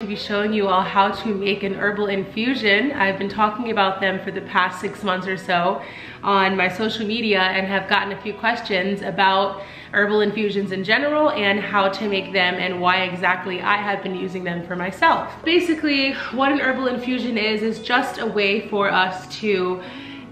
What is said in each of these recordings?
To be showing you all how to make an herbal infusion. I've been talking about them for the past 6 months or so on my social media and have gotten a few questions about herbal infusions in general and how to make them and why exactly I have been using them for myself. Basically, what an herbal infusion is just a way for us to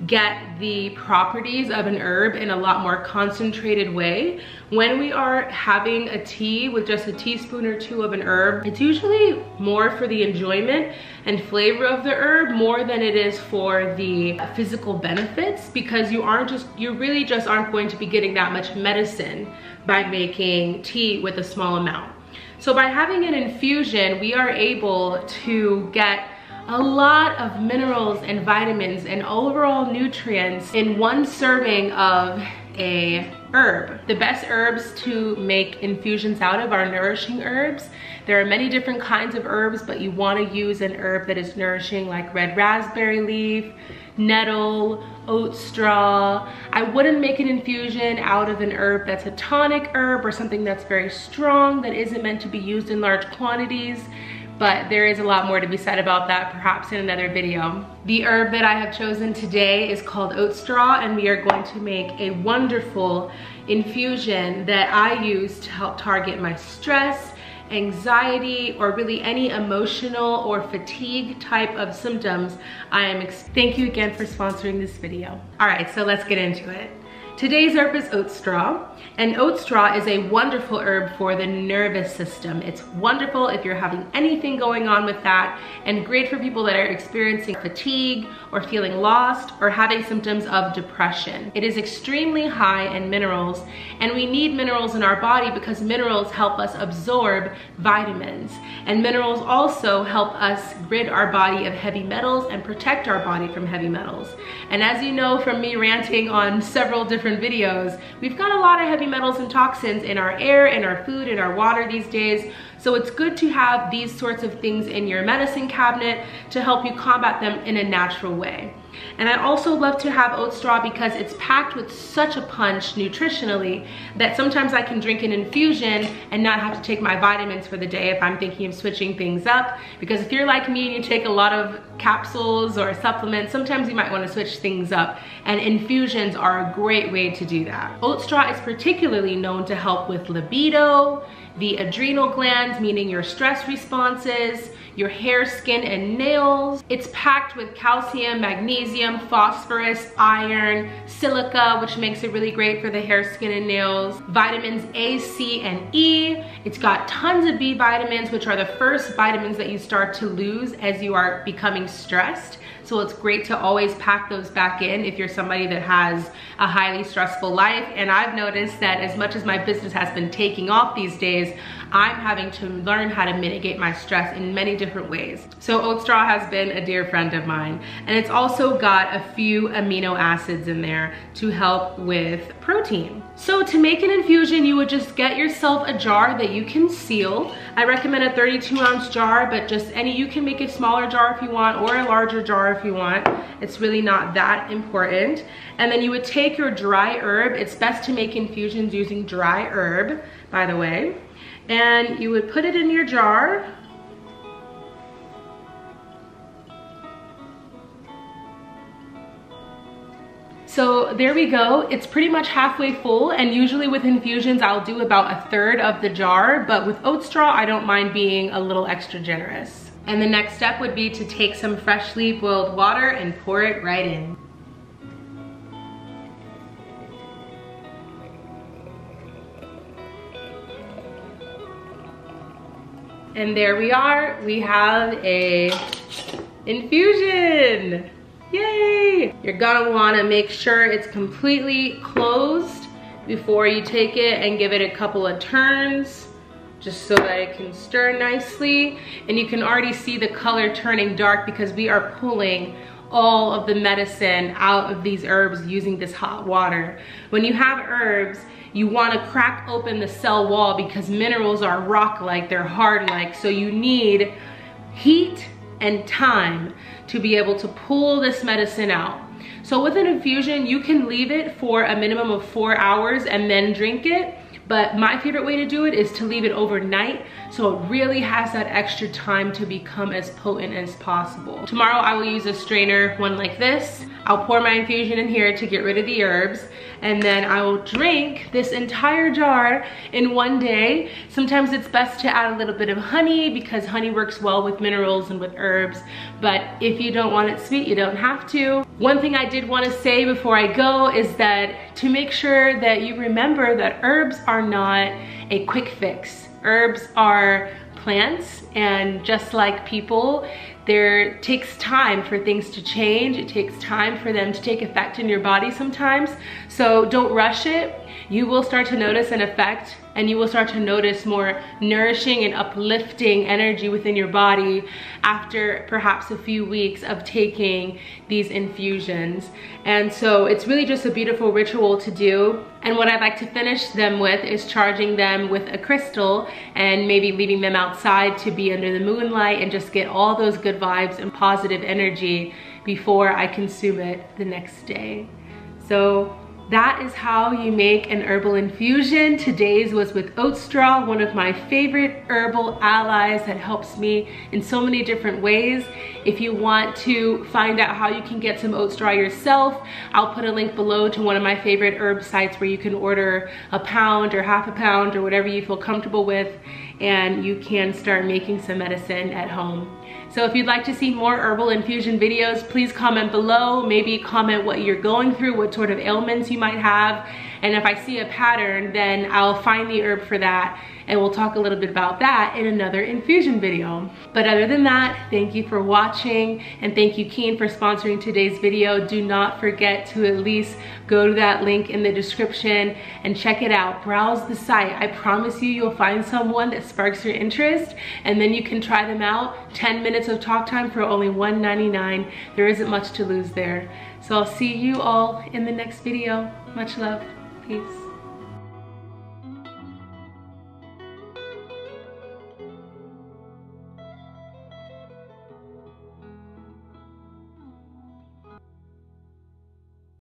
get the properties of an herb in a lot more concentrated way. When we are having a tea with just a teaspoon or two of an herb, it's usually more for the enjoyment and flavor of the herb more than it is for the physical benefits, because you really just aren't going to be getting that much medicine by making tea with a small amount. So by having an infusion, we are able to get a lot of minerals and vitamins and overall nutrients in one serving of a herb. The best herbs to make infusions out of are nourishing herbs. There are many different kinds of herbs, but you want to use an herb that is nourishing, like red raspberry leaf, nettle, Oatstraw. I wouldn't make an infusion out of an herb that's a tonic herb or something that's very strong that isn't meant to be used in large quantities. But there is a lot more to be said about that, perhaps in another video. The herb that I have chosen today is called Oatstraw, and we are going to make a wonderful infusion that I use to help target my stress, anxiety, or really any emotional or fatigue type of symptoms Thank you again for sponsoring this video. All right, so let's get into it. Today's herb is Oatstraw, and Oatstraw is a wonderful herb for the nervous system. It's wonderful if you're having anything going on with that, and great for people that are experiencing fatigue or feeling lost or having symptoms of depression. It is extremely high in minerals, and we need minerals in our body because minerals help us absorb vitamins, and minerals also help us rid our body of heavy metals and protect our body from heavy metals. And as you know from me ranting on several different videos, we've got a lot of heavy metals and toxins in our air, in our food, in our water these days. So it's good to have these sorts of things in your medicine cabinet to help you combat them in a natural way. And I also love to have Oatstraw because it's packed with such a punch nutritionally that sometimes I can drink an infusion and not have to take my vitamins for the day if I'm thinking of switching things up. Because if you're like me and you take a lot of capsules or supplements, sometimes you might want to switch things up, and infusions are a great way to do that. Oatstraw is particularly known to help with libido, the adrenal glands, meaning your stress responses, your hair, skin, and nails. It's packed with calcium, magnesium, phosphorus, iron, silica, which makes it really great for the hair, skin, and nails, vitamins A, C, and E. It's got tons of B vitamins, which are the first vitamins that you start to lose as you are becoming stressed. So it's great to always pack those back in if you're somebody that has a highly stressful life. And I've noticed that as much as my business has been taking off these days, I'm having to learn how to mitigate my stress in many different ways. So Oatstraw has been a dear friend of mine. And it's also got a few amino acids in there to help with protein. So to make an infusion, you would just get yourself a jar that you can seal. I recommend a 32-ounce jar, but you can make a smaller jar if you want, or a larger jar if you want. It's really not that important. And then you would take your dry herb. It's best to make infusions using dry herb, by the way. And you would put it in your jar. So there we go. It's pretty much halfway full, and usually with infusions I'll do about a third of the jar, but with Oatstraw I don't mind being a little extra generous. And the next step would be to take some freshly boiled water and pour it right in. And there we are, we have a infusion. Yay! You're gonna wanna make sure it's completely closed before you take it and give it a couple of turns, just so that it can stir nicely. And you can already see the color turning dark because we are pulling all of the medicine out of these herbs using this hot water. When you have herbs, you want to crack open the cell wall because minerals are rock-like, they're hard-like, so you need heat and time to be able to pull this medicine out. So with an infusion, you can leave it for a minimum of 4 hours and then drink it, But my favorite way to do it is to leave it overnight so it really has that extra time to become as potent as possible. Tomorrow I will use a strainer, one like this. I'll pour my infusion in here to get rid of the herbs, and then I will drink this entire jar in one day. Sometimes it's best to add a little bit of honey because honey works well with minerals and with herbs, but if you don't want it sweet, you don't have to. One thing I did want to say before I go is that to make sure that you remember that herbs are not a quick fix. Herbs are plants, and just like people, there takes time for things to change. It takes time for them to take effect in your body sometimes. So don't rush it. You will start to notice an effect, and you will start to notice more nourishing and uplifting energy within your body after perhaps a few weeks of taking these infusions. And so it's really just a beautiful ritual to do. And what I'd like to finish them with is charging them with a crystal and maybe leaving them outside to be under the moonlight and just get all those good vibes and positive energy before I consume it the next day. So that is how you make an herbal infusion. Today's was with Oatstraw, one of my favorite herbal allies that helps me in so many different ways. If you want to find out how you can get some Oatstraw yourself, I'll put a link below to one of my favorite herb sites where you can order a pound or half a pound or whatever you feel comfortable with, and you can start making some medicine at home. So if you'd like to see more herbal infusion videos, please comment below. Maybe comment what you're going through, what sort of ailments you might have. And if I see a pattern, then I'll find the herb for that, and we'll talk a little bit about that in another infusion video. But other than that, thank you for watching, and thank you, Keen, for sponsoring today's video. Do not forget to at least go to that link in the description and check it out. Browse the site. I promise you, you'll find someone that sparks your interest, and then you can try them out. 10 minutes of talk time for only $1.99. There isn't much to lose there. So I'll see you all in the next video. Much love. Peace.